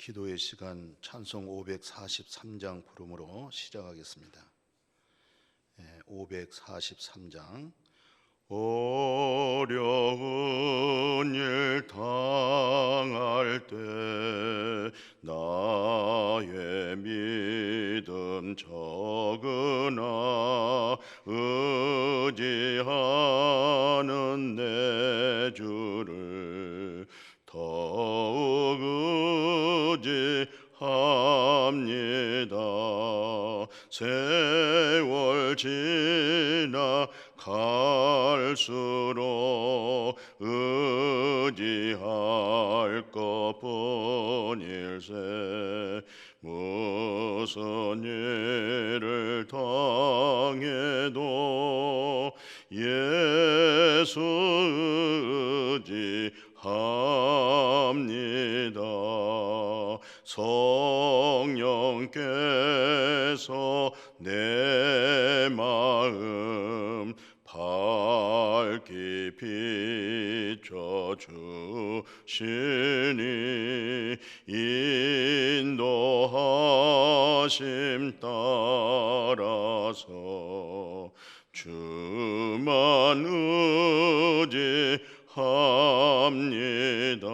기도의 시간 찬송 543장 부름으로 시작하겠습니다. 543장. 어려운 일 당할 때 나의 믿음 적으나 의지하는 내 주를 더욱 의지합니다. 세월 지나 갈수록 의지할 것뿐일세. 무슨 일을 당해도 예수 의지합니다. 성령께서 내 마음 밝히 비춰주시니 인도하심 따라서 주만 의지합니다.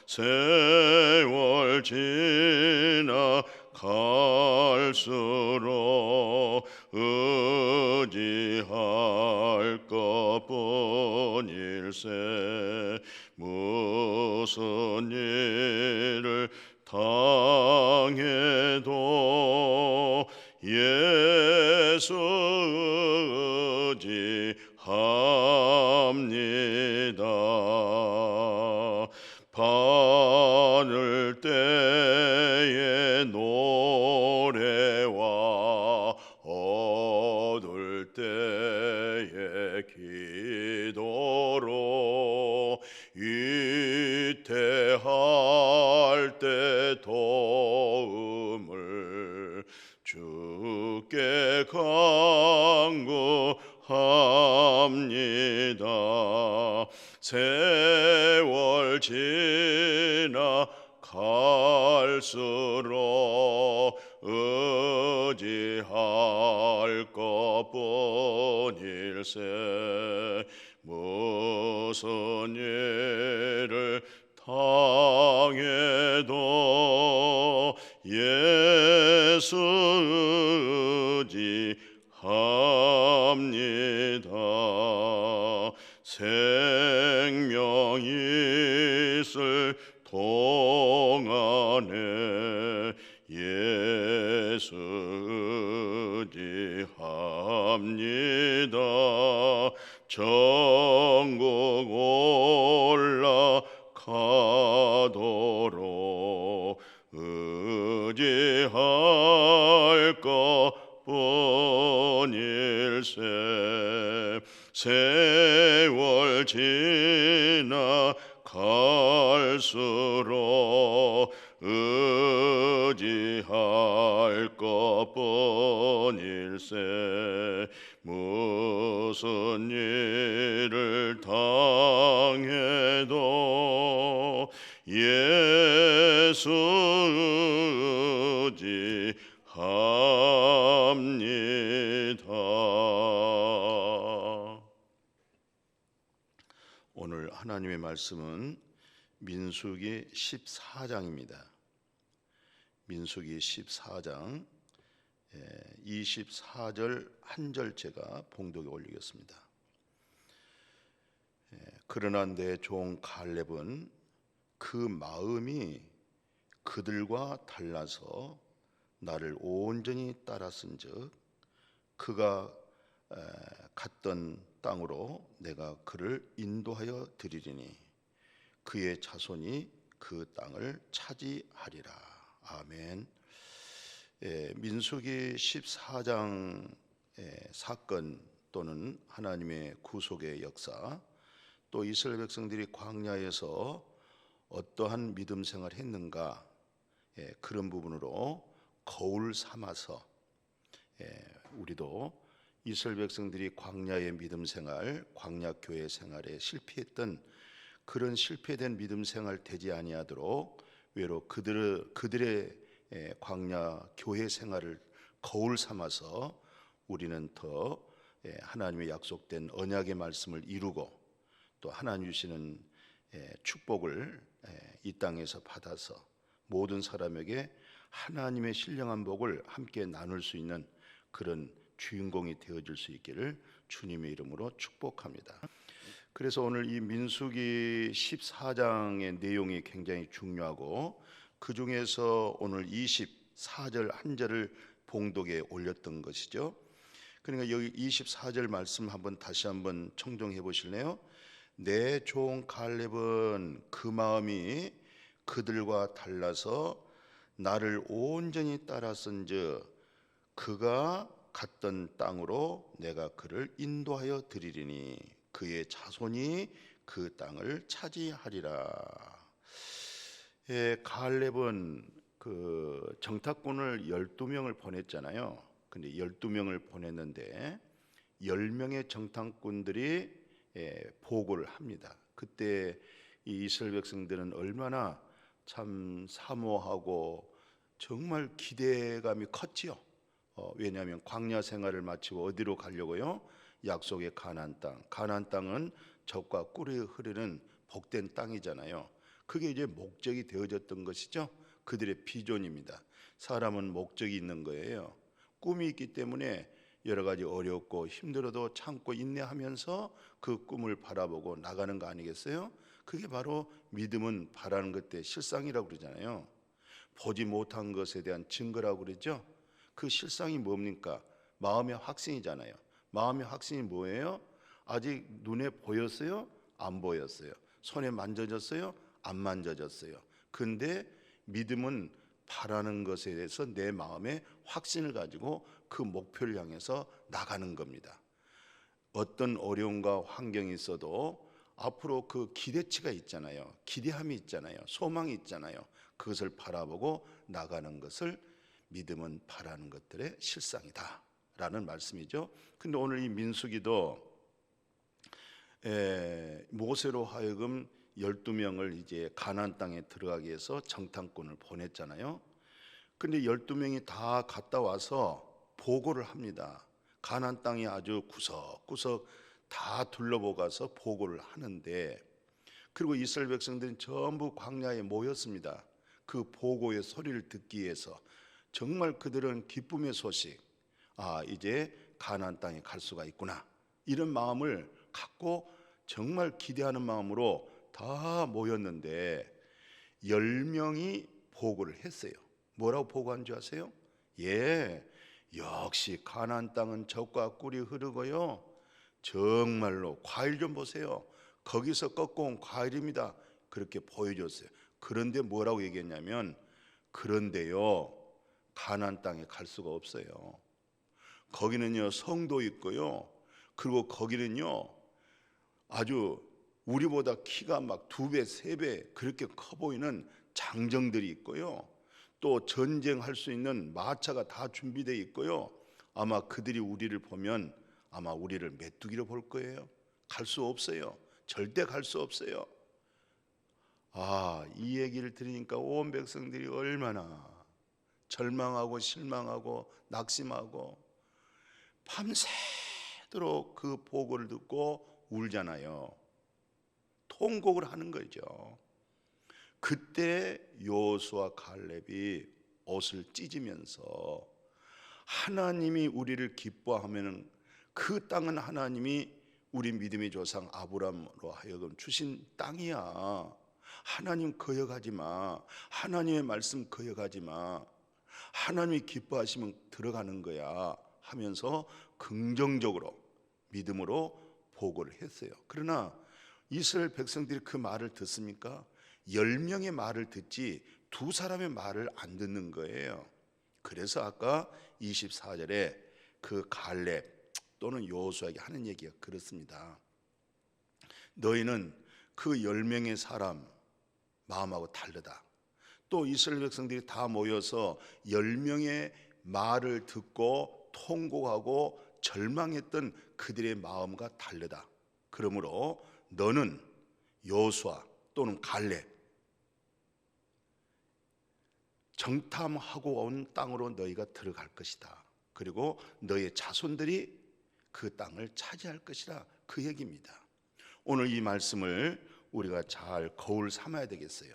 세월 지나 갈수록 의지할 것뿐일세. 무슨 일을 당해도 예수 의지합니다. 바늘 때의 노래와 어둘 때의 기도로 위태할 때 도움을 주께 간구합니다. 세월 지나 갈수록 의지할 것뿐일세. 무슨 일을 당해도 예수 의지합니다. 생명 있을 동안에 예수 의지합니다. 천국 올라가도록 의지할 것뿐일세. 세월 지나 갈수록 의지할 것뿐일세. 무슨 일을 당해도 예수 의지합니다. 오늘 하나님의 말씀은 민수기 14장입니다. 민수기 14장 24절 한 절제가 봉독에 올리겠습니다. 그러나 내 종 갈렙은 그 마음이 그들과 달라서 나를 온전히 따랐은즉 그가 갔던 땅으로 내가 그를 인도하여 드리리니 그의 자손이 그 땅을 차지하리라. 아멘. 민수기 14장 사건 또는 하나님의 구속의 역사, 또 이스라엘 백성들이 광야에서 어떠한 믿음 생활을 했는가, 그런 부분으로 거울 삼아서 우리도 이스라엘 백성들이 광야의 믿음 생활, 광야 교회 생활에 실패했던 그런 실패된 믿음 생활 되지 아니하도록 외로 그들의 광야 교회 생활을 거울 삼아서 우리는 더 하나님의 약속된 언약의 말씀을 이루고 또 하나님 주시는 축복을 이 땅에서 받아서 모든 사람에게 하나님의 신령한 복을 함께 나눌 수 있는 그런 주인공이 되어줄 수 있기를 주님의 이름으로 축복합니다. 그래서 오늘 이 민수기 14장의 내용이 굉장히 중요하고 그 중에서 오늘 24절 한 절을 봉독에 올렸던 것이죠. 그러니까 여기 24절 말씀 다시 한번 청종해 보실래요? 내 종 갈렙은 그 마음이 그들과 달라서 나를 온전히 따랐은즉 그가 갔던 땅으로 내가 그를 인도하여 드리리니 그의 자손이 그 땅을 차지하리라. 갈렙은 그 정탐꾼을 12명을 보냈잖아요. 근데 12명을 보냈는데 10명의 정탐꾼들이 보고를 합니다. 그때 이 이스라엘 백성들은 얼마나 참 사모하고 정말 기대감이 컸지요. 왜냐하면 광야 생활을 마치고 어디로 가려고요? 약속의 가나안 땅. 가나안 땅은 젖과 꿀이 흐르는 복된 땅이잖아요. 그게 이제 목적이 되어졌던 것이죠. 그들의 비전입니다. 사람은 목적이 있는 거예요. 꿈이 있기 때문에 여러 가지 어렵고 힘들어도 참고 인내하면서 그 꿈을 바라보고 나가는 거 아니겠어요? 그게 바로 믿음은 바라는 것의 실상이라고 그러잖아요. 보지 못한 것에 대한 증거라고 그러죠. 그 실상이 뭡니까? 마음의 확신이잖아요. 마음의 확신이 뭐예요? 아직 눈에 보였어요? 안 보였어요? 손에 만져졌어요? 안 만져졌어요? 근데 믿음은 바라는 것에 대해서 내 마음에 확신을 가지고 그 목표를 향해서 나가는 겁니다. 어떤 어려움과 환경이 있어도 앞으로 그 기대치가 있잖아요. 기대함이 있잖아요. 소망이 있잖아요. 그것을 바라보고 나가는 것을 믿음은 바라는 것들의 실상이다 라는 말씀이죠. 근데 오늘 이 민수기도 모세로 하여금 12명을 이제 가나안 땅에 들어가기 위해서 정탐꾼을 보냈잖아요. 근데 12명이 다 갔다 와서 보고를 합니다. 가나안 땅이 아주 구석구석 다 둘러보고 가서 보고를 하는데, 그리고 이스라엘 백성들은 전부 광야에 모였습니다. 그 보고의 소리를 듣기 위해서. 정말 그들은 기쁨의 소식, 이제 가나안 땅에 갈 수가 있구나, 이런 마음을 갖고 정말 기대하는 마음으로 다 모였는데 10명이 보고를 했어요. 뭐라고 보고한 줄 아세요? 역시 가나안 땅은 젖과 꿀이 흐르고요, 정말로 과일 좀 보세요, 거기서 꺾어 온 과일입니다, 그렇게 보여줬어요. 그런데 뭐라고 얘기했냐면, 그런데요 가나안 땅에 갈 수가 없어요. 거기는요 성도 있고요, 그리고 거기는요 아주 우리보다 키가 막 2배, 3배 그렇게 커 보이는 장정들이 있고요, 또 전쟁할 수 있는 마차가 다 준비되어 있고요, 아마 그들이 우리를 보면 아마 우리를 메뚜기로 볼 거예요. 갈 수 없어요. 절대 갈 수 없어요. 이 얘기를 들으니까 온 백성들이 얼마나 절망하고 실망하고 낙심하고 밤새도록 그 보고를 듣고 울잖아요. 통곡을 하는 거죠. 그때 여호수아 갈렙이 옷을 찢으면서, 하나님이 우리를 기뻐하면은 그 땅은 하나님이 우리 믿음의 조상 아브라함으로 하여금 주신 땅이야. 하나님 거역하지 마. 하나님의 말씀 거역하지 마. 하나님이 기뻐하시면 들어가는 거야 하면서 긍정적으로 믿음으로 보고를 했어요. 그러나 이스라엘 백성들이 그 말을 듣습니까? 10명의 말을 듣지 2사람의 말을 안 듣는 거예요. 그래서 아까 24절에 그 갈렙 또는 여호수아에게 하는 얘기가 그렇습니다. 너희는 그 10명의 사람 마음하고 다르다. 또 이스라엘 백성들이 다 모여서 10명의 말을 듣고 통곡하고 절망했던 그들의 마음과 다르다. 그러므로 너는 여호수아 또는 갈렙, 정탐하고 온 땅으로 너희가 들어갈 것이다. 그리고 너의 자손들이 그 땅을 차지할 것이라, 그 얘기입니다. 오늘 이 말씀을 우리가 잘 거울 삼아야 되겠어요.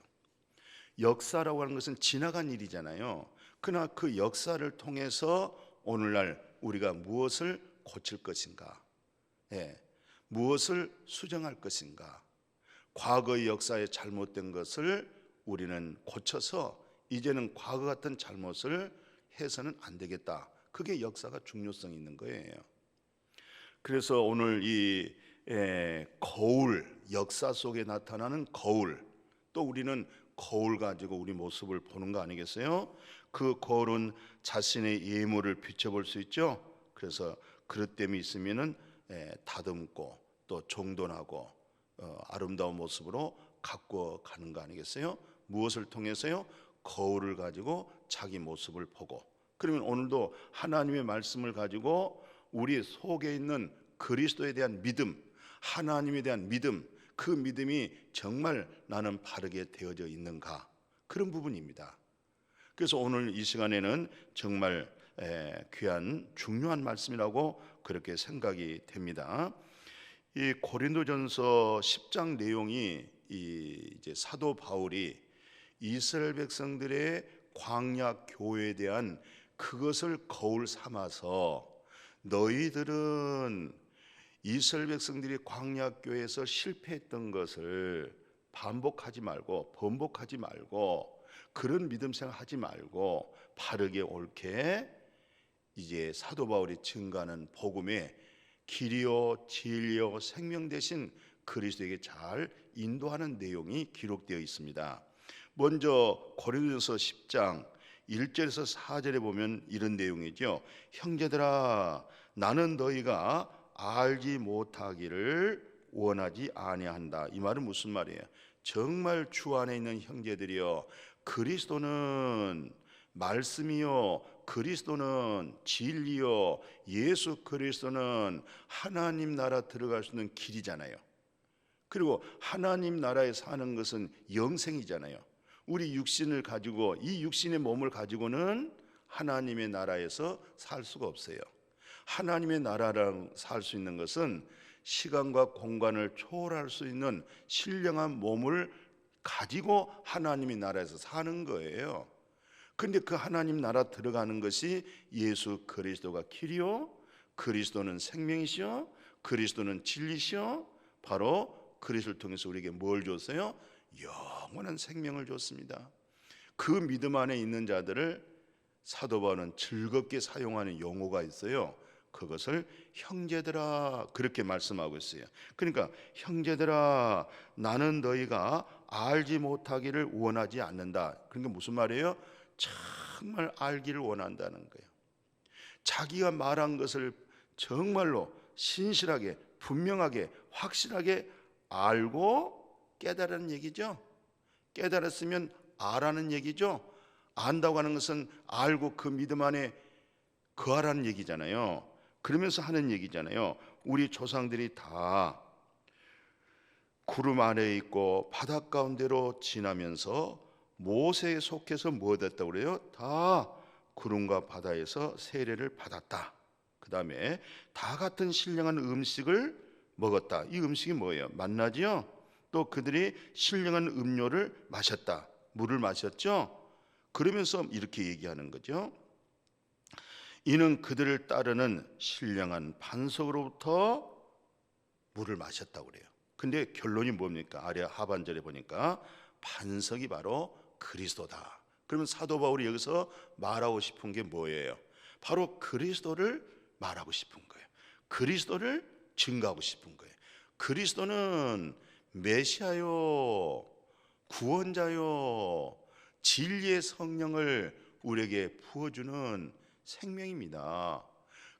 역사라고 하는 것은 지나간 일이잖아요. 그러나 그 역사를 통해서 오늘날 우리가 무엇을 고칠 것인가, 무엇을 수정할 것인가, 과거의 역사에 잘못된 것을 우리는 고쳐서 이제는 과거 같은 잘못을 해서는 안 되겠다. 그게 역사가 중요성이 있는 거예요. 그래서 오늘 이 거울, 역사 속에 나타나는 거울, 또 우리는 거울 가지고 우리 모습을 보는 거 아니겠어요? 그 거울은 자신의 예물을 비춰볼 수 있죠. 그래서 그릇됨이 있으면은 다듬고 또 정돈하고 아름다운 모습으로 갖고 가는 거 아니겠어요? 무엇을 통해서요? 거울을 가지고 자기 모습을 보고. 그러면 오늘도 하나님의 말씀을 가지고 우리 속에 있는 그리스도에 대한 믿음, 하나님에 대한 믿음, 그 믿음이 정말 나는 바르게 되어져 있는가, 그런 부분입니다. 그래서 오늘 이 시간에는 정말 귀한 중요한 말씀이라고 그렇게 생각이 됩니다. 이 고린도전서 10장 내용이 이제 사도 바울이 이스라엘 백성들의 광야 교회에 대한 그것을 거울 삼아서, 너희들은 이스라엘 백성들이 광야 교회에서 실패했던 것을 반복하지 말고 번복하지 말고 그런 믿음 생활하지 말고 바르게 옳게 이제 사도 바울이 증거하는 복음의 길이요 진리요 생명 되신 그리스도에게 잘 인도하는 내용이 기록되어 있습니다. 먼저 고린도전서 10장 1절에서 4절에 보면 이런 내용이죠. 형제들아, 나는 너희가 알지 못하기를 원하지 아니한다. 이 말은 무슨 말이에요? 정말 주 안에 있는 형제들이여, 그리스도는 말씀이요, 그리스도는 진리요, 예수 그리스도는 하나님 나라 들어갈 수 있는 길이잖아요. 그리고 하나님 나라에 사는 것은 영생이잖아요. 우리 육신을 가지고, 이 육신의 몸을 가지고는 하나님의 나라에서 살 수가 없어요. 하나님의 나라랑 살 수 있는 것은 시간과 공간을 초월할 수 있는 신령한 몸을 가지고 하나님의 나라에서 사는 거예요. 근데 그 하나님 나라 들어가는 것이 예수 그리스도가 길이요, 그리스도는 생명이시요, 그리스도는 진리시요, 바로 그리스도를 통해서 우리에게 뭘 줬어요? 영원한 생명을 줬습니다. 그 믿음 안에 있는 자들을 사도 바울은 즐겁게 사용하는 용어가 있어요. 그것을 형제들아, 그렇게 말씀하고 있어요. 그러니까 형제들아, 나는 너희가 알지 못하기를 원하지 않는다. 그러니까 무슨 말이에요? 정말 알기를 원한다는 거예요. 자기가 말한 것을 정말로 신실하게, 분명하게, 확실하게 알고 깨달은 얘기죠. 깨달았으면 아라는 얘기죠. 안다고 하는 것은 알고 그 믿음 안에 거하라는 얘기잖아요. 그러면서 하는 얘기잖아요. 우리 조상들이 다 구름 아래에 있고 바닷 가운데로 지나면서 모세에 속해서 뭐 됐다고 그래요? 다 구름과 바다에서 세례를 받았다. 그 다음에 다 같은 신령한 음식을 먹었다. 이 음식이 뭐예요? 만나지요? 또 그들이 신령한 음료를 마셨다. 물을 마셨죠? 그러면서 이렇게 얘기하는 거죠. 이는 그들을 따르는 신령한 반석으로부터 물을 마셨다고 그래요. 근데 결론이 뭡니까? 아래 하반절에 보니까 반석이 바로 그리스도다. 그러면 사도 바울이 여기서 말하고 싶은 게 뭐예요? 바로 그리스도를 말하고 싶은 거예요. 그리스도를 증거하고 싶은 거예요. 그리스도는 메시아요, 구원자요, 진리의 성령을 우리에게 부어주는 생명입니다.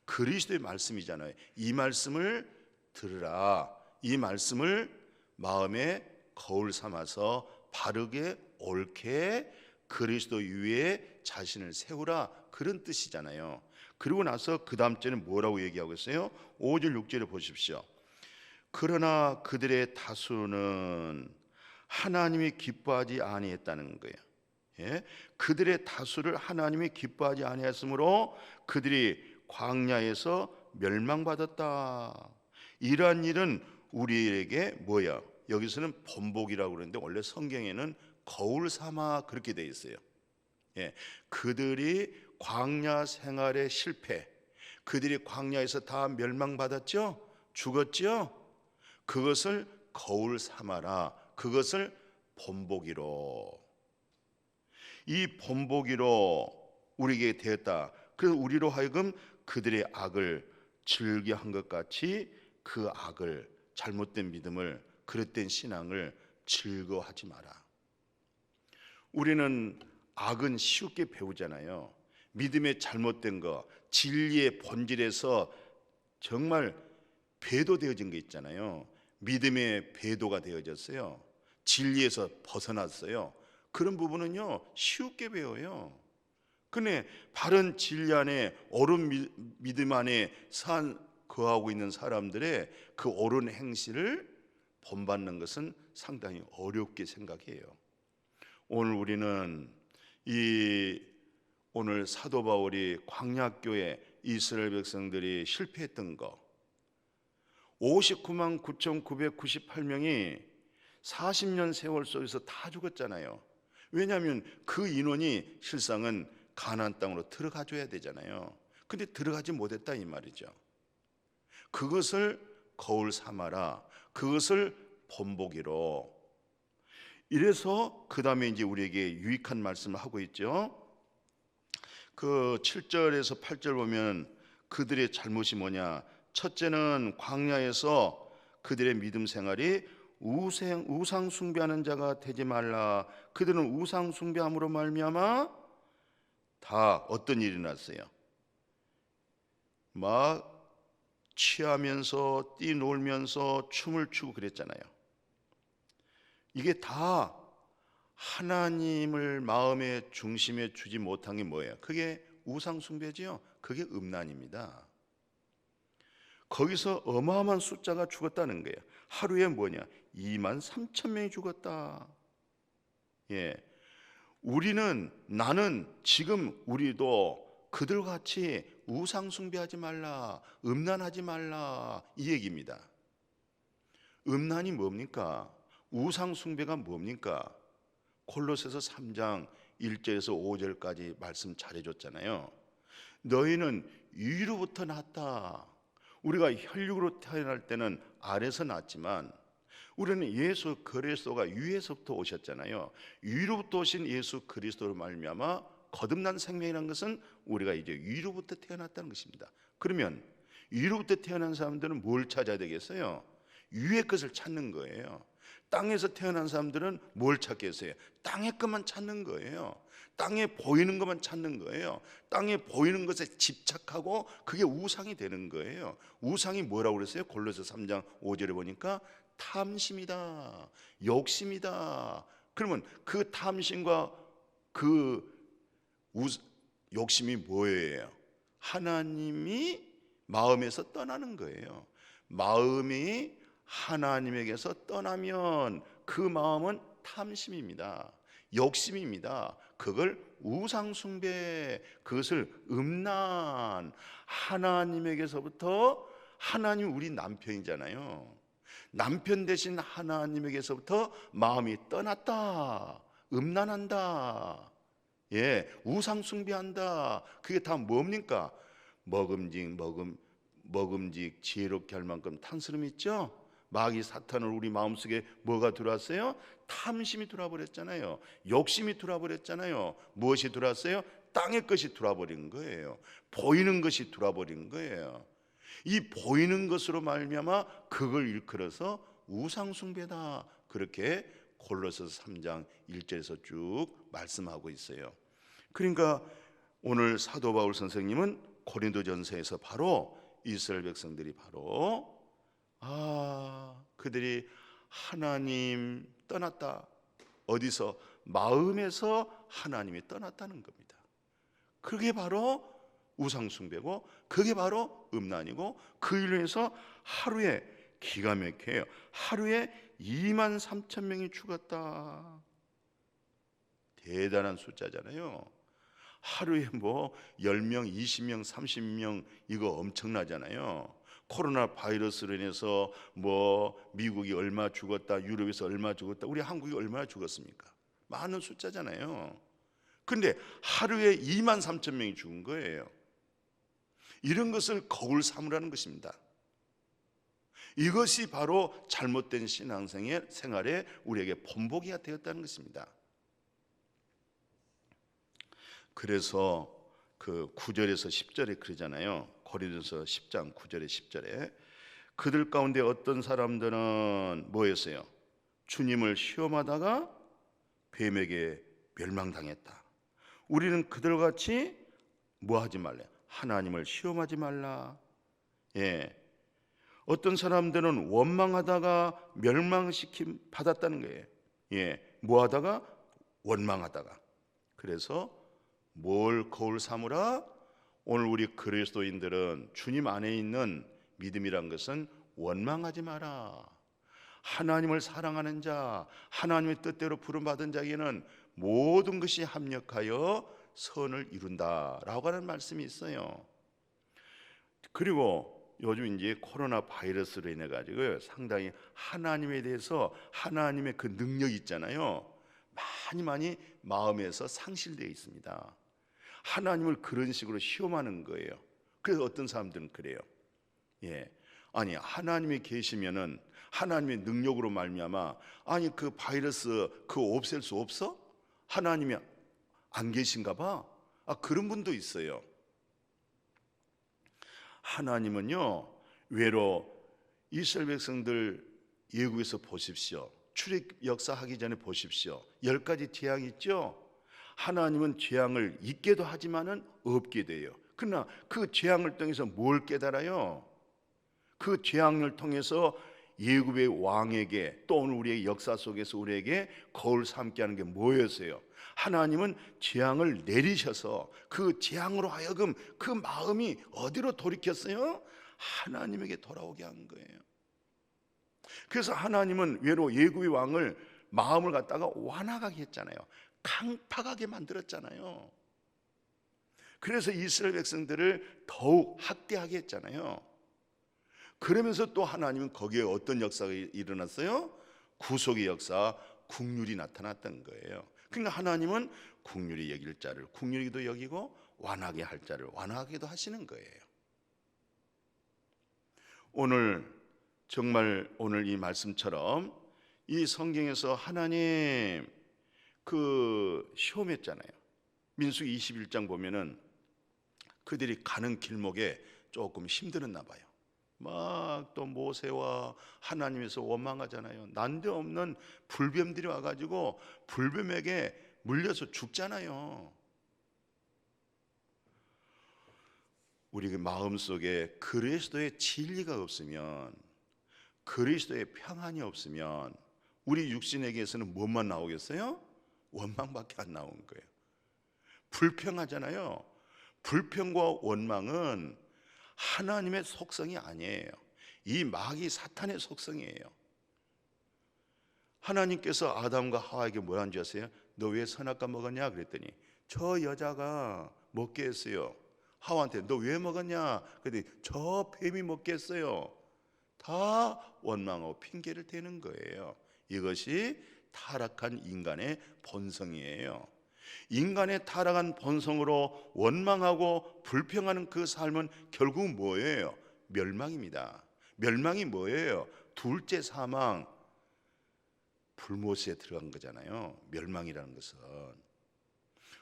그리스도의 말씀이잖아요. 이 말씀을 들으라. 이 말씀을 마음에 거울 삼아서 바르게 옳게 그리스도 위에 자신을 세우라, 그런 뜻이잖아요. 그리고 나서 그 다음 절에 뭐라고 얘기하고 있어요? 5절 6절에 보십시오. 그러나 그들의 다수는 하나님이 기뻐하지 아니했다는 거예요. 예? 그들의 다수를 하나님이 기뻐하지 아니하였으므로 그들이 광야에서 멸망받았다. 이러한 일은 우리에게 뭐야? 여기서는 번복이라고 그러는데 원래 성경에는 거울 삼아 그렇게 돼 있어요. 예, 그들이 광야 생활의 실패, 그들이 광야에서 다 멸망받았죠? 죽었죠? 그것을 거울 삼아라. 그것을 본보기로, 이 본보기로 우리에게 되었다. 그래서 우리로 하여금 그들의 악을 즐겨한 것 같이 그 악을, 잘못된 믿음을, 그릇된 신앙을 즐거워하지 마라. 우리는 악은 쉽게 배우잖아요. 믿음의 잘못된 거, 진리의 본질에서 정말 배도되어진 게 있잖아요. 믿음의 배도가 되어졌어요. 진리에서 벗어났어요. 그런 부분은요 쉽게 배워요. 근데 바른 진리 안에 옳은 믿음 안에 거하고 있는 사람들의 그 옳은 행실을 본받는 것은 상당히 어렵게 생각해요. 오늘 우리는 오늘 사도 바울이 광야교회 이스라엘 백성들이 실패했던 거, 59만 9,998명이 40년 세월 속에서 다 죽었잖아요. 왜냐하면 그 인원이 실상은 가나안 땅으로 들어가 줘야 되잖아요. 근데 들어가지 못했다 이 말이죠. 그것을 거울 삼아라. 그것을 본보기로. 이래서 그 다음에 이제 우리에게 유익한 말씀을 하고 있죠. 그 7절에서 8절 보면 그들의 잘못이 뭐냐? 첫째는 광야에서 그들의 믿음 생활이 우상 숭배하는 자가 되지 말라. 그들은 우상 숭배함으로 말미암아 다 어떤 일이 났어요? 막 취하면서 뛰놀면서 춤을 추고 그랬잖아요. 이게 다 하나님을 마음의 중심에 주지 못한 게 뭐예요? 그게 우상 숭배지요. 그게 음란입니다. 거기서 어마어마한 숫자가 죽었다는 거예요. 하루에 뭐냐? 2만 3천 명이 죽었다. 예, 나는 지금 우리도 그들같이 우상 숭배하지 말라, 음란하지 말라 이 얘기입니다. 음란이 뭡니까? 우상 숭배가 뭡니까? 골로새서 3장 1절에서 5절까지 말씀 잘해줬잖아요. 너희는 위로부터 났다. 우리가 혈육으로 태어날 때는 아래서 났지만 우리는 예수 그리스도가 위에서부터 오셨잖아요. 위로부터 오신 예수 그리스도로 말미암아 거듭난 생명이라는 것은 우리가 이제 위로부터 태어났다는 것입니다. 그러면 위로부터 태어난 사람들은 뭘 찾아야 되겠어요? 위의 것을 찾는 거예요. 땅에서 태어난 사람들은 뭘 찾겠어요? 땅의 것만 찾는 거예요. 땅에 보이는 것만 찾는 거예요. 땅에 보이는 것에 집착하고 그게 우상이 되는 거예요. 우상이 뭐라고 그랬어요? 골로새 3장 5절에 보니까 탐심이다, 욕심이다. 그러면 그 탐심과 그 욕심이 뭐예요? 하나님이 마음에서 떠나는 거예요. 마음이 하나님에게서 떠나면 그 마음은 탐심입니다. 욕심입니다. 그걸 우상숭배, 그것을 음란. 하나님에게서부터, 하나님 우리 남편이잖아요. 남편 대신 하나님에게서부터 마음이 떠났다, 음란한다, 예, 우상숭배한다. 그게 다 뭡니까? 먹음직 지혜롭게 할 만큼 탐스름 있죠? 마귀 사탄을 우리 마음속에 뭐가 들어왔어요? 탐심이 들어와버렸잖아요. 욕심이 들어와버렸잖아요. 무엇이 들어왔어요? 땅의 것이 들어와버린 거예요. 보이는 것이 들어와버린 거예요. 이 보이는 것으로 말미암아 그걸 일컬어서 우상숭배다. 그렇게 골로새서 3장 1절에서 쭉 말씀하고 있어요. 그러니까 오늘 사도 바울 선생님은 고린도전서에서 바로 이스라엘 백성들이 바로 그들이 하나님 떠났다. 어디서? 마음에서 하나님이 떠났다는 겁니다. 그게 바로 우상숭배고 그게 바로 음란이고 그 일로 해서 하루에 기가 막혀요. 하루에 2만 3천 명이 죽었다. 대단한 숫자잖아요. 하루에 뭐 10명, 20명, 30명 이거 엄청나잖아요. 코로나 바이러스로 인해서 뭐 미국이 얼마 죽었다, 유럽에서 얼마 죽었다, 우리 한국이 얼마나 죽었습니까? 많은 숫자잖아요. 근데 하루에 2만 3천 명이 죽은 거예요. 이런 것을 거울 삼으라는 것입니다. 이것이 바로 잘못된 신앙생활에 우리에게 본보기가 되었다는 것입니다. 그래서 그 9절에서 10절에 그러잖아요. 고린도서 10장 9절에 10절에 그들 가운데 어떤 사람들은 뭐였어요? 주님을 시험하다가 뱀에게 멸망당했다. 우리는 그들같이 뭐 하지 말래? 하나님을 시험하지 말라. 예. 어떤 사람들은 원망하다가 멸망시킴 받았다는 거예요. 예. 뭐 하다가? 원망하다가. 그래서 뭘 거울 삼으라? 오늘 우리 그리스도인들은 주님 안에 있는 믿음이란 것은 원망하지 마라. 하나님을 사랑하는 자, 하나님의 뜻대로 부름받은 자에게는 모든 것이 합력하여 선을 이룬다라고 하는 말씀이 있어요. 그리고 요즘 이제 코로나 바이러스로 인해 가지고 상당히 하나님에 대해서 하나님의 그 능력이 있잖아요. 많이 마음에서 상실되어 있습니다. 하나님을 그런 식으로 시험하는 거예요. 그래서 어떤 사람들은 그래요. 예, 아니 하나님이 계시면은 하나님의 능력으로 말미암아 아니 그 바이러스 그거 없앨 수 없어? 하나님이 안 계신가 봐. 그런 분도 있어요. 하나님은요 외로 이스라엘 백성들 예국에서 보십시오. 출애굽 역사하기 전에 보십시오. 10가지 재앙이 있죠. 하나님은 재앙을 있게도 하지만은 없게도 해요. 그러나 그 재앙을 통해서 뭘 깨달아요? 그 재앙을 통해서 예굽의 왕에게 또 오늘 우리의 역사 속에서 우리에게 거울 삼게 하는 게 뭐였어요? 하나님은 재앙을 내리셔서 그 재앙으로 하여금 그 마음이 어디로 돌이켰어요? 하나님에게 돌아오게 한 거예요. 그래서 하나님은 외로 예굽의 왕을 마음을 갖다가 완악하게 했잖아요. 강팍하게 만들었잖아요. 그래서 이스라엘 백성들을 더욱 학대하게 했잖아요. 그러면서 또 하나님은 거기에 어떤 역사가 일어났어요? 구속의 역사, 국률이 나타났던 거예요. 그러니까 하나님은 국률이 여길 자를 국률이도 여기고 완하게 할 자를 완하게도 하시는 거예요. 오늘 정말 오늘 이 말씀처럼 이 성경에서 하나님 그 시험했잖아요. 민수기 21장 보면은 그들이 가는 길목에 조금 힘들었나 봐요. 막 또 모세와 하나님에서 원망하잖아요. 난데없는 불뱀들이 와가지고 불뱀에게 물려서 죽잖아요. 우리 마음속에 그리스도의 진리가 없으면, 그리스도의 평안이 없으면 우리 육신에게서는 뭐만 나오겠어요? 원망밖에 안 나온 거예요. 불평하잖아요. 불평과 원망은 하나님의 속성이 아니에요. 이 마귀 사탄의 속성이에요. 하나님께서 아담과 하와에게 뭐라는 줄 아세요? 너 왜 선악과 먹었냐 그랬더니 저 여자가 먹게 했어요. 하와한테 너 왜 먹었냐 그랬더니 저 뱀이 먹게 했어요. 다 원망하고 핑계를 대는 거예요. 이것이 타락한 인간의 본성이에요. 인간의 타락한 본성으로 원망하고 불평하는 그 삶은 결국 뭐예요? 멸망입니다. 멸망이 뭐예요? 둘째 사망, 불못에 들어간 거잖아요. 멸망이라는 것은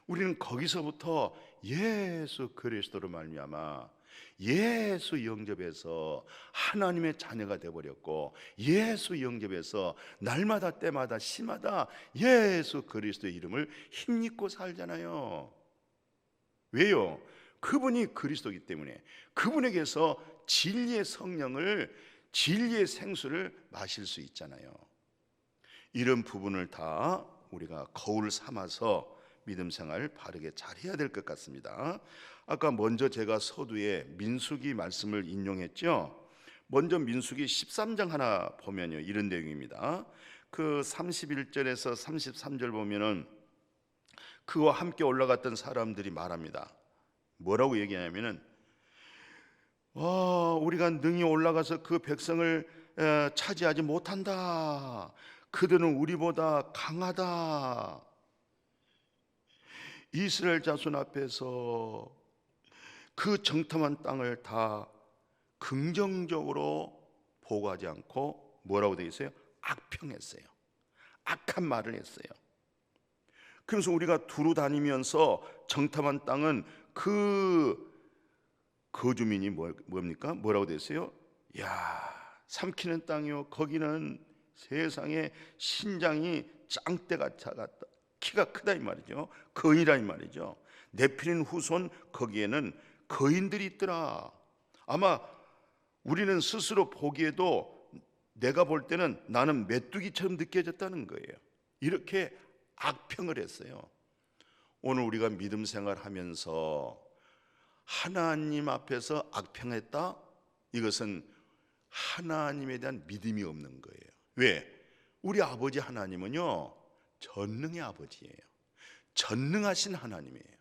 우리는 거기서부터 예수 그리스도로 말미암아 예수 영접해서 하나님의 자녀가 되어버렸고, 예수 영접해서 날마다 때마다 시마다 예수 그리스도의 이름을 힘입고 살잖아요. 왜요? 그분이 그리스도이기 때문에 그분에게서 진리의 성령을, 진리의 생수를 마실 수 있잖아요. 이런 부분을 다 우리가 거울 삼아서 믿음 생활을 바르게 잘해야 될 것 같습니다. 아까 먼저 제가 서두에 민수기 말씀을 인용했죠. 먼저 민수기 13장 하나 보면요, 이런 내용입니다. 그 31절에서 33절 보면은 그와 함께 올라갔던 사람들이 말합니다. 뭐라고 얘기하냐면은 우리가 능히 올라가서 그 백성을 차지하지 못한다. 그들은 우리보다 강하다. 이스라엘 자손 앞에서 그 정탐한 땅을 다 긍정적으로 보고하지 않고 뭐라고 되어 있어요? 악평했어요. 악한 말을 했어요. 그래서 우리가 두루 다니면서 정탐한 땅은 그 거주민이 뭡니까? 뭐라고 되어 있어요? 야, 삼키는 땅이요, 거기는 세상에 신장이 짱대가 작았다, 키가 크다 이 말이죠. 거인이라 이 말이죠. 네피림 후손 거기에는 거인들이 있더라. 아마 우리는 스스로 보기에도 내가 볼 때는 나는 메뚜기처럼 느껴졌다는 거예요. 이렇게 악평을 했어요. 오늘 우리가 믿음 생활하면서 하나님 앞에서 악평했다? 이것은 하나님에 대한 믿음이 없는 거예요. 왜? 우리 아버지 하나님은요, 전능의 아버지예요. 전능하신 하나님이에요.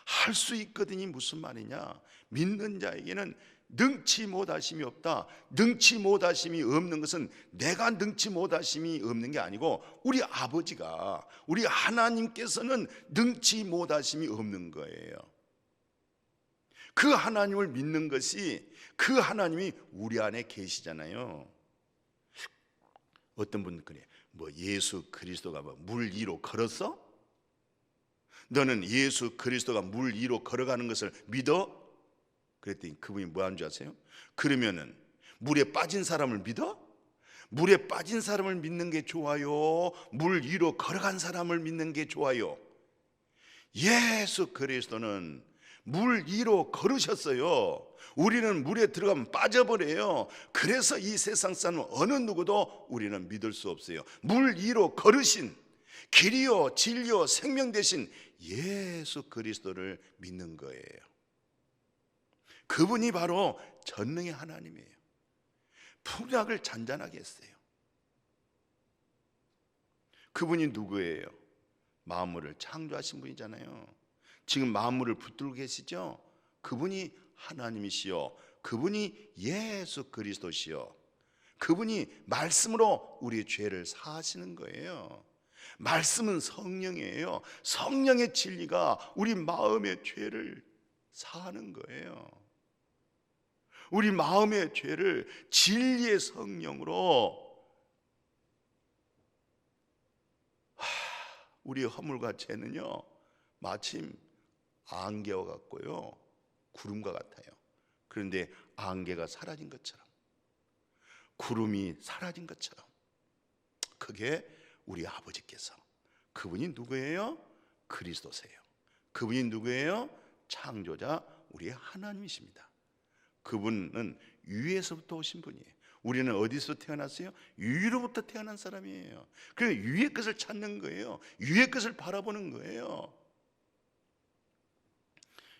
할 수 있거든이 무슨 말이냐? 믿는 자에게는 능치 못하심이 없다. 능치 못하심이 없는 것은 내가 능치 못하심이 없는 게 아니고 우리 아버지가, 우리 하나님께서는 능치 못하심이 없는 거예요. 그 하나님을 믿는 것이, 그 하나님이 우리 안에 계시잖아요. 어떤 분은 그래, 예수 그리스도가 물 위로 걸었어? 너는 예수 그리스도가 물 위로 걸어가는 것을 믿어? 그랬더니 그분이 뭐 하는 줄 아세요? 그러면은 물에 빠진 사람을 믿어? 물에 빠진 사람을 믿는 게 좋아요? 물 위로 걸어간 사람을 믿는 게 좋아요? 예수 그리스도는 물 위로 걸으셨어요. 우리는 물에 들어가면 빠져버려요. 그래서 이 세상 사람 어느 누구도 우리는 믿을 수 없어요. 물 위로 걸으신, 길이요 진리요 생명 되신 예수 그리스도를 믿는 거예요. 그분이 바로 전능의 하나님이에요. 풍락을 잔잔하게 했어요. 그분이 누구예요? 만물을 창조하신 분이잖아요. 지금 만물을 붙들고 계시죠? 그분이 하나님이시요, 그분이 예수 그리스도시요, 그분이 말씀으로 우리의 죄를 사하시는 거예요. 말씀은 성령이에요. 성령의 진리가 우리 마음의 죄를 사하는 거예요. 우리 마음의 죄를 진리의 성령으로, 우리의 허물과 죄는요 마침 안개와 같고요 구름과 같아요. 그런데 안개가 사라진 것처럼, 구름이 사라진 것처럼, 그게 우리 아버지께서, 그분이 누구예요? 그리스도세요. 그분이 누구예요? 창조자 우리의 하나님이십니다. 그분은 위에서부터 오신 분이에요. 우리는 어디서 태어났어요? 위로부터 태어난 사람이에요. 그래서 위의 것을 찾는 거예요. 위의 것을 바라보는 거예요.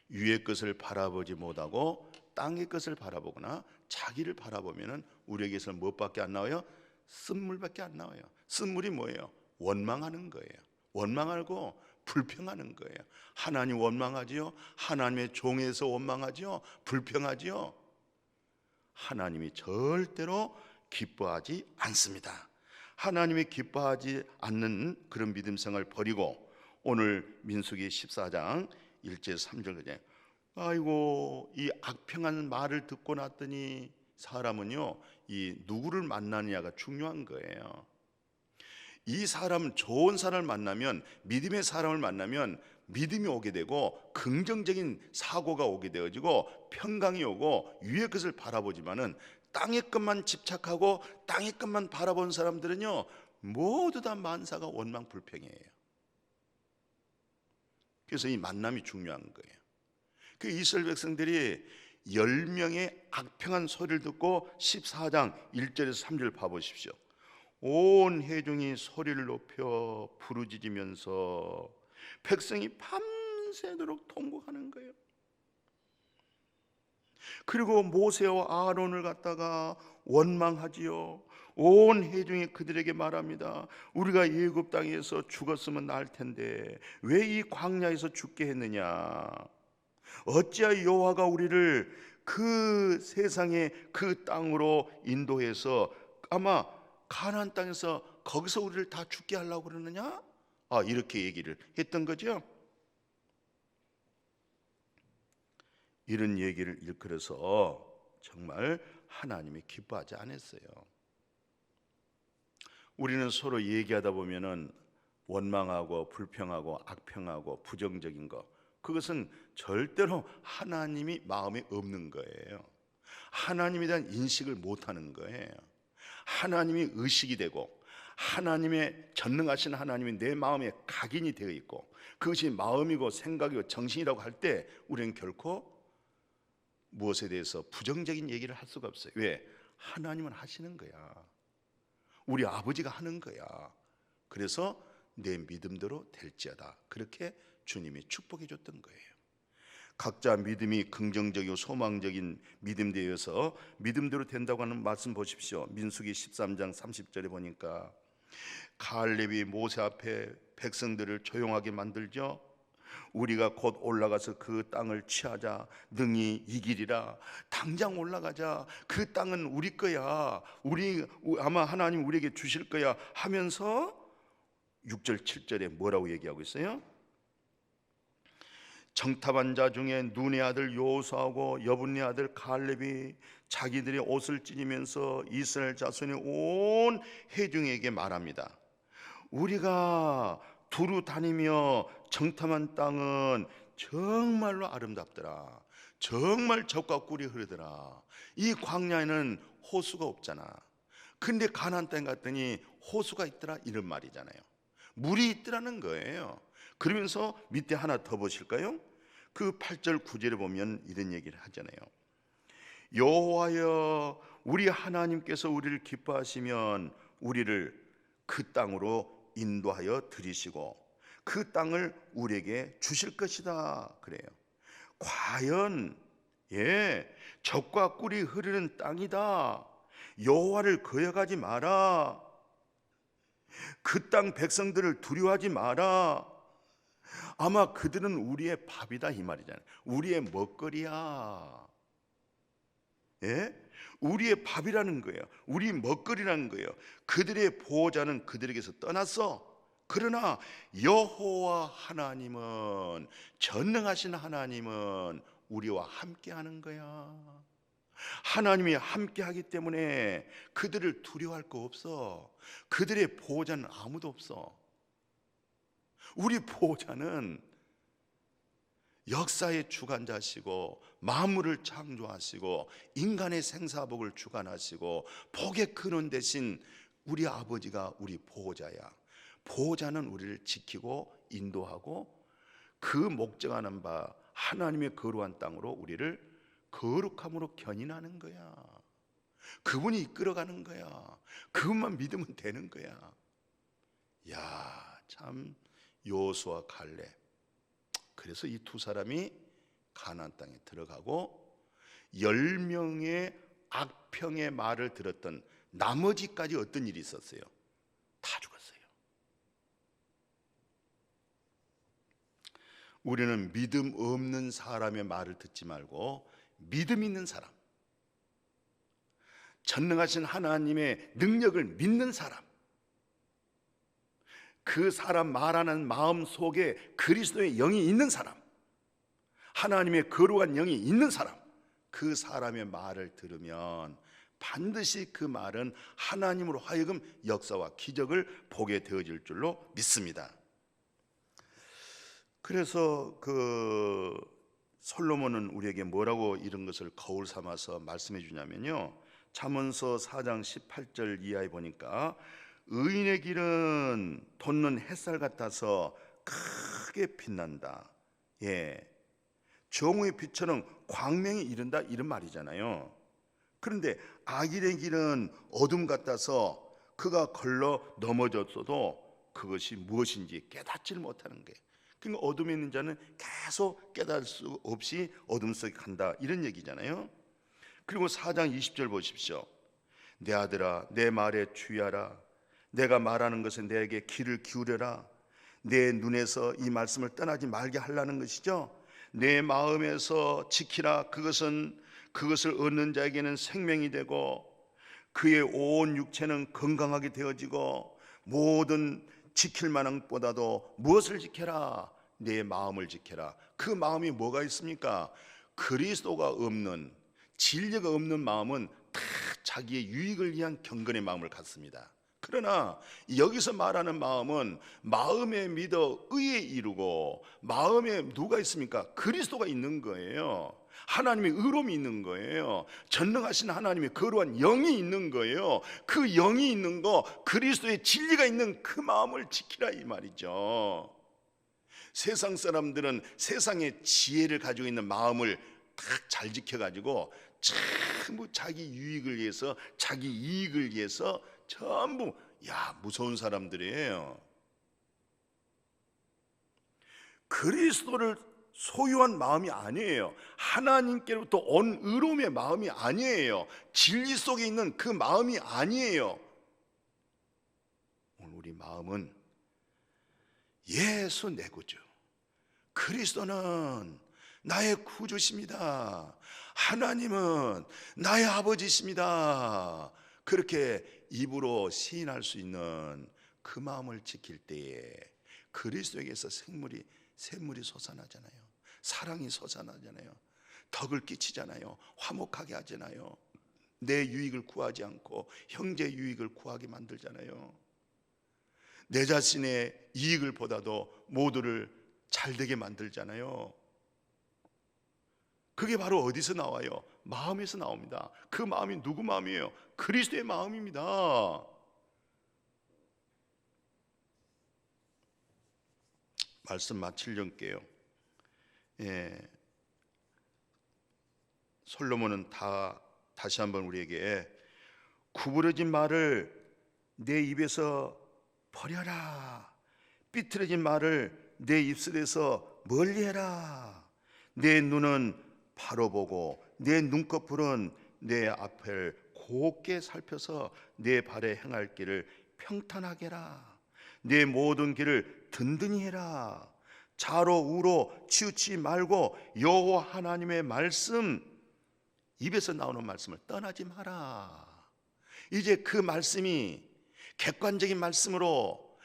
위의 것을 바라보지 못하고 땅의 것을 바라보거나 자기를 바라보면 우리에게서 무엇밖에 안 나와요? 쓴물밖에 안 나와요. 쓴물이 뭐예요? 원망하는 거예요. 원망하고 불평하는 거예요. 하나님 원망하지요? 하나님의 종에서 원망하지요? 불평하지요? 하나님이 절대로 기뻐하지 않습니다. 하나님이 기뻐하지 않는 그런 믿음 생활을 버리고 오늘 민수기 14장 1절 3절, 아이고 이 악평한 말을 듣고 났더니 사람은요 이 누구를 만나느냐가 중요한 거예요. 이 사람, 좋은 사람을 만나면, 믿음의 사람을 만나면 믿음이 오게 되고 긍정적인 사고가 오게 되어지고 평강이 오고 위의 것을 바라보지만은 땅의 것만 집착하고 땅의 것만 바라본 사람들은요 모두 다 만사가 원망 불평이에요. 그래서 이 만남이 중요한 거예요. 그 이스라엘 백성들이 10명의 악평한 소리를 듣고 14장 1절에서 3절 봐보십시오. 온 회중이 소리를 높여 부르짖으면서 백성이 밤새도록 통곡하는 거예요. 그리고 모세와 아론을 갖다가 원망하지요. 온 회중이 그들에게 말합니다. 우리가 애굽 땅에서 죽었으면 나을 텐데 왜 이 광야에서 죽게 했느냐? 어찌하여 여호와가 우리를 그 세상의 그 땅으로 인도해서 아마 가나안 땅에서 거기서 우리를 다 죽게 하려고 그러느냐? 이렇게 얘기를 했던 거죠. 이런 얘기를 일컬어서 정말 하나님이 기뻐하지 않았어요. 우리는 서로 얘기하다 보면은 원망하고 불평하고 악평하고 부정적인 거, 그것은 절대로 하나님이 마음에 없는 거예요. 하나님에 대한 인식을 못하는 거예요. 하나님이 의식이 되고 하나님의 전능하신 하나님이 내 마음에 각인이 되어 있고 그것이 마음이고 생각이고 정신이라고 할 때 우리는 결코 무엇에 대해서 부정적인 얘기를 할 수가 없어요. 왜? 하나님은 하시는 거야. 우리 아버지가 하는 거야. 그래서 내 믿음대로 될지어다, 그렇게 주님이 축복해 줬던 거예요. 각자 믿음이 긍정적이고 소망적인 믿음 되어서 믿음대로 된다고 하는 말씀 보십시오. 민수기 13장 30절에 보니까 갈렙이 모세 앞에 백성들을 조용하게 만들죠. 우리가 곧 올라가서 그 땅을 취하자. 능히 이기리라. 당장 올라가자. 그 땅은 우리 거야. 아마 하나님 우리에게 주실 거야 하면서 6절 7절에 뭐라고 얘기하고 있어요? 정탐한 자 중에 눈의 아들 여호수아하고 여분의 아들 갈렙이 자기들의 옷을 찢으면서 이스라엘 자손의 온 회중에게 말합니다. 우리가 두루 다니며 정탐한 땅은 정말로 아름답더라. 정말 젖과 꿀이 흐르더라. 이 광야에는 호수가 없잖아. 근데 가나안 땅 갔더니 호수가 있더라, 이런 말이잖아요. 물이 있더라는 거예요. 그러면서 밑에 하나 더 보실까요? 그 8절 9절에 보면 이런 얘기를 하잖아요. 여호와여, 우리 하나님께서 우리를 기뻐하시면 우리를 그 땅으로 인도하여 들이시고 그 땅을 우리에게 주실 것이다 그래요. 과연 젖과 꿀이 흐르는 땅이다. 여호와를 거역하지 마라. 그 땅 백성들을 두려워하지 마라. 아마 그들은 우리의 밥이다 이 말이잖아요. 우리의 먹거리야. 우리의 밥이라는 거예요. 우리 먹거리라는 거예요. 그들의 보호자는 그들에게서 떠났어. 그러나 여호와 하나님은, 전능하신 하나님은 우리와 함께하는 거야. 하나님이 함께하기 때문에 그들을 두려워할 거 없어. 그들의 보호자는 아무도 없어. 우리 보호자는 역사의 주관자시고 만물을 창조하시고 인간의 생사복을 주관하시고 복의 근원 대신 우리 아버지가 우리 보호자야. 보호자는 우리를 지키고 인도하고 그 목적하는 바 하나님의 거룩한 땅으로 우리를 거룩함으로 견인하는 거야. 그분이 이끌어가는 거야. 그것만 믿으면 되는 거야. 야, 참 여호수아 갈렙. 그래서 이 두 사람이 가나안 땅에 들어가고 10명의 악평의 말을 들었던 나머지까지 어떤 일이 있었어요? 다 죽었어요. 우리는 믿음 없는 사람의 말을 듣지 말고 믿음 있는 사람, 전능하신 하나님의 능력을 믿는 사람, 그 사람 말하는 마음 속에 그리스도의 영이 있는 사람, 하나님의 거룩한 영이 있는 사람, 그 사람의 말을 들으면 반드시 그 말은 하나님으로 하여금 역사와 기적을 보게 되어질 줄로 믿습니다. 그래서 솔로몬은 우리에게 뭐라고 이런 것을 거울 삼아서 말씀해 주냐면요, 잠언서 4장 18절 이하에 보니까 의인의 길은 돋는 햇살 같아서 크게 빛난다. 정오의 빛처럼 광명이 이른다, 이런 말이잖아요. 그런데 악인의 길은 어둠 같아서 그가 걸러 넘어졌어도 그것이 무엇인지 깨닫지를 못하는 거예요. 그러니까 어둠에 있는 자는 계속 깨달을 수 없이 어둠 속에 간다, 이런 얘기잖아요. 그리고 4장 20절 보십시오. 내 아들아, 내 말에 주의하라. 내가 말하는 것은 내게 귀를 기울여라. 내 눈에서 이 말씀을 떠나지 말게 하려는 것이죠. 내 마음에서 지키라. 그것을 얻는 자에게는 생명이 되고 그의 온 육체는 건강하게 되어지고 모든 지킬 만한 것보다도 무엇을 지켜라? 내 마음을 지켜라. 그 마음이 뭐가 있습니까? 그리스도가 없는, 진리가 없는 마음은 다 자기의 유익을 위한 경건의 마음을 갖습니다. 그러나 여기서 말하는 마음은 마음에 믿어 의에 이루고, 마음에 누가 있습니까? 그리스도가 있는 거예요. 하나님의 의로움이 있는 거예요. 전능하신 하나님의 거룩한 영이 있는 거예요. 그 영이 있는 거, 그리스도의 진리가 있는 그 마음을 지키라 이 말이죠. 세상 사람들은 세상의 지혜를 가지고 있는 마음을 딱 잘 지켜가지고 전부 자기 유익을 위해서, 자기 이익을 위해서 전부 무서운 사람들이에요. 그리스도를 소유한 마음이 아니에요. 하나님께로부터 온 의로움의 마음이 아니에요. 진리 속에 있는 그 마음이 아니에요. 오늘 우리 마음은 예수 내 구주, 그리스도는 나의 구주십니다. 하나님은 나의 아버지십니다. 그렇게 입으로 시인할 수 있는 그 마음을 지킬 때에 그리스도에게서 샘물이 솟아나잖아요. 사랑이 솟아나잖아요. 덕을 끼치잖아요. 화목하게 하잖아요. 내 유익을 구하지 않고 형제 유익을 구하게 만들잖아요. 내 자신의 이익을 보다도 모두를 잘되게 만들잖아요. 그게 바로 어디서 나와요? 마음에서 나옵니다. 그 마음이 누구 마음이에요? 그리스도의 마음입니다. 말씀 마치려게요. 솔로몬은 다시 한번 우리에게 구부러진 말을 내 입에서 버려라. 삐뚤어진 말을 내 입술에서 멀리해라. 내 눈은 바로 보고 내 눈꺼풀은 내 앞을 곱게 살펴서 내 발에 행할 길을 평탄하게 해라. 내 모든 길을 든든히 해라. 좌로 우로 치우치지 말고 여호와 하나님의 말씀, 입에서 나오는 말씀을 떠나지 마라. 이제 그 말씀이 객관적인 말씀으로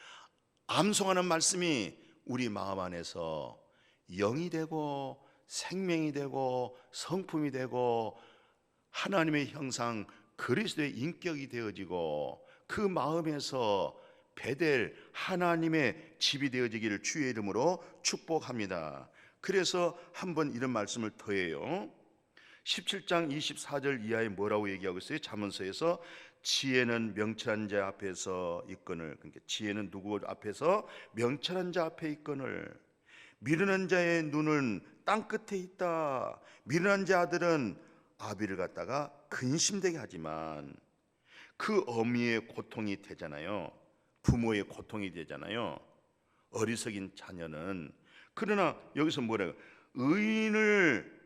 암송하는 말씀이 우리 마음 안에서 영이 되고 생명이 되고 성품이 되고 하나님의 형상 그리스도의 인격이 되어지고 그 마음에서 베델 하나님의 집이 되어지기를 주의 이름으로 축복합니다. 그래서 한번 이런 말씀을 더해요. 17장 24절 이하에 뭐라고 얘기하고 있어요? 잠언서에서 지혜는 명철한 자 앞에서 있거늘, 그러니까 지혜는 누구 앞에서? 명철한 자 앞에 있거늘. 미련한 자의 눈은 땅 끝에 있다. 미련한 자들은 아비를 갖다가 근심되게 하지만 그 어미의 고통이 되잖아요. 부모의 고통이 되잖아요. 어리석인 자녀는. 그러나 여기서 뭐래요? 의인을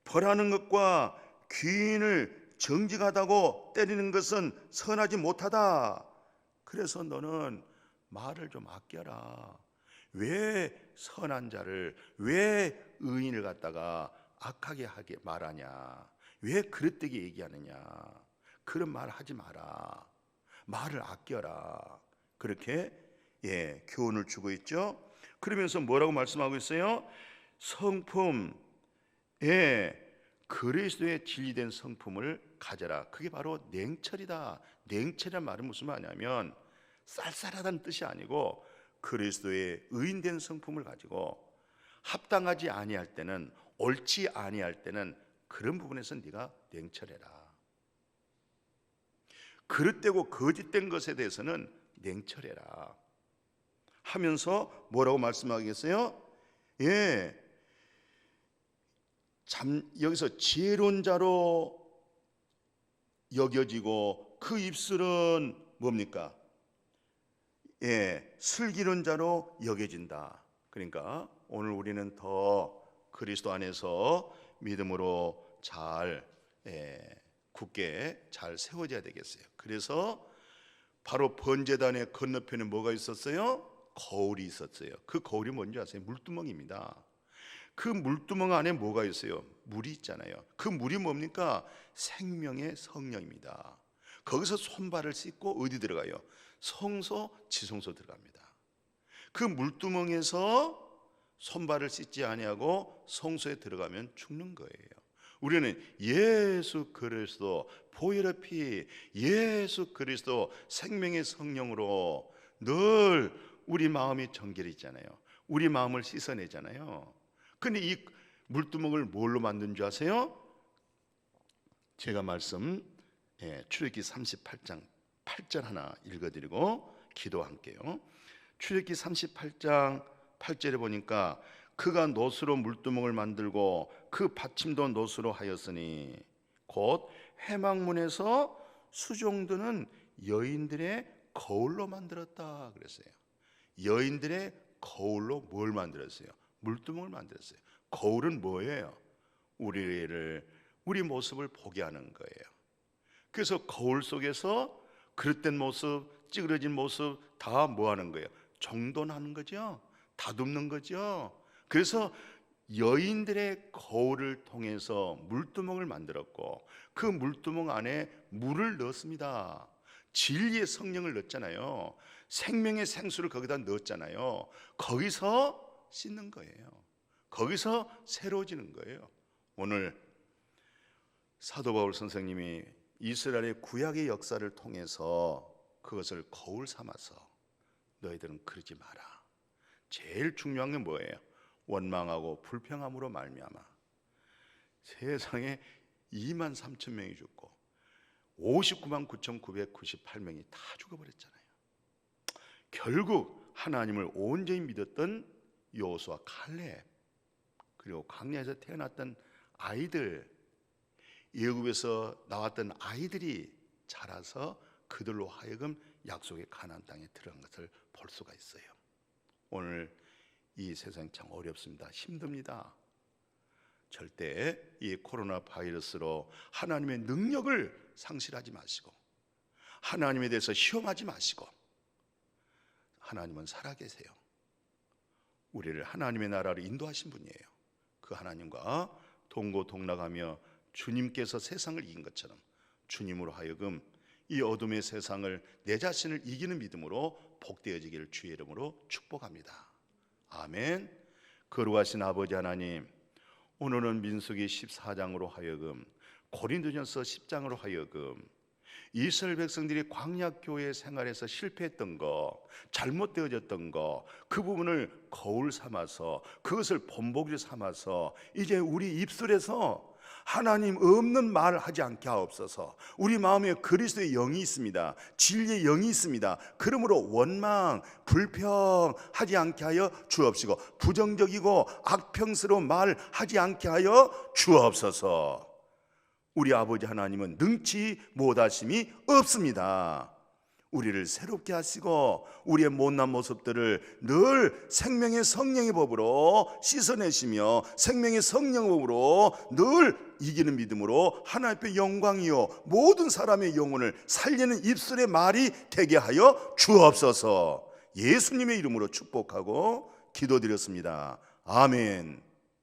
벌하는 것과 귀인을 정직하다고 때리는 것은 선하지 못하다. 그래서 너는 말을 좀 아껴라. 왜 선한 자를, 왜 의인을 갖다가 악하게 하게 말하냐? 왜 그릇되게 얘기하느냐? 그런 말 하지 마라. 말을 아껴라. 그렇게 교훈을 주고 있죠. 그러면서 뭐라고 말씀하고 있어요? 성품, 그리스도의 진리된 성품을 가져라. 그게 바로 냉철이다. 냉철이란 말은 무슨 말이냐면 쌀쌀하다는 뜻이 아니고 그리스도의 의인된 성품을 가지고 합당하지 아니할 때는, 옳지 아니할 때는 그런 부분에서 네가 냉철해라. 그릇되고 거짓된 것에 대해서는 냉철해라 하면서 뭐라고 말씀하겠어요? 여기서 지혜로운 자로 여겨지고 그 입술은 뭡니까? 슬기로운 자로 여겨진다. 그러니까 오늘 우리는 더 그리스도 안에서 믿음으로 잘 굳게 잘 세워져야 되겠어요. 그래서 바로 번제단의 건너편에 뭐가 있었어요? 거울이 있었어요. 그 거울이 뭔지 아세요? 물두멍입니다. 그 물두멍 안에 뭐가 있어요? 물이 있잖아요. 그 물이 뭡니까? 생명의 성령입니다. 거기서 손발을 씻고 어디 들어가요? 성소, 지성소 들어갑니다. 그 물두멍에서 손발을 씻지 아니하고 성소에 들어가면 죽는 거예요. 우리는 예수 그리스도 보혈의 피, 예수 그리스도 생명의 성령으로 늘 우리 마음이 정결이잖아요. 우리 마음을 씻어내잖아요. 근데 이 물두멍을 뭘로 만든 줄 아세요? 제가 출애굽기 38장 8절 하나 읽어드리고 기도할게요. 출애굽기 38장 8절에 보니까 그가 놋으로 물두멍을 만들고 그 받침도 놋으로 하였으니 곧 회막문에서 수종드는 여인들의 거울로 만들었다 그랬어요. 여인들의 거울로 뭘 만들었어요? 물두멍을 만들었어요. 거울은 뭐예요? 우리 모습을 보게 하는 거예요. 그래서 거울 속에서 그릇된 모습, 찌그러진 모습 다 뭐 하는 거예요? 정돈하는 거죠. 다듬는 거죠. 그래서 여인들의 거울을 통해서 물두멍을 만들었고 그 물두멍 안에 물을 넣었습니다. 진리의 성령을 넣었잖아요. 생명의 생수를 거기다 넣었잖아요. 거기서 씻는 거예요. 거기서 새로워지는 거예요. 오늘 사도 바울 선생님이 이스라엘의 구약의 역사를 통해서 그것을 거울 삼아서 너희들은 그러지 마라. 제일 중요한 게 뭐예요? 원망하고 불평함으로 말미암아 세상에 23,000명이 죽고 599,998명이 다 죽어버렸잖아요. 결국 하나님을 온전히 믿었던 여호수아, 칼렙, 그리고 광야에서 태어났던 아이들, 애굽에서 나왔던 아이들이 자라서 그들로 하여금 약속의 가나안 땅에 들어간 것을 볼 수가 있어요. 오늘 이 세상 참 어렵습니다. 힘듭니다. 절대 이 코로나 바이러스로 하나님의 능력을 상실하지 마시고 하나님에 대해서 시험하지 마시고 하나님은 살아계세요. 우리를 하나님의 나라로 인도하신 분이에요. 그 하나님과 동고동락하며 주님께서 세상을 이긴 것처럼 주님으로 하여금 이 어둠의 세상을 내 자신을 이기는 믿음으로 복되어지기를 주의 이름으로 축복합니다. 아멘. 거룩하신 아버지 하나님, 오늘은 민수기 14장으로 하여금 고린도전서 10장으로 하여금 이스라엘 백성들이 광야교회 생활에서 실패했던 거, 잘못되어졌던 거, 그 부분을 거울 삼아서 그것을 본보기로 삼아서 이제 우리 입술에서 하나님 없는 말을 하지 않게 하옵소서. 우리 마음에 그리스도의 영이 있습니다. 진리의 영이 있습니다. 그러므로 원망, 불평하지 않게 하여 주옵시고 부정적이고 악평스러운 말 하지 않게 하여 주옵소서. 우리 아버지 하나님은 능치 못하심이 없습니다. 우리를 새롭게 하시고 우리의 못난 모습들을 늘 생명의 성령의 법으로 씻어내시며 생명의 성령의 법으로 늘 이기는 믿음으로 하나님 앞에 영광이요 모든 사람의 영혼을 살리는 입술의 말이 되게 하여 주옵소서. 예수님의 이름으로 축복하고 기도드렸습니다. 아멘.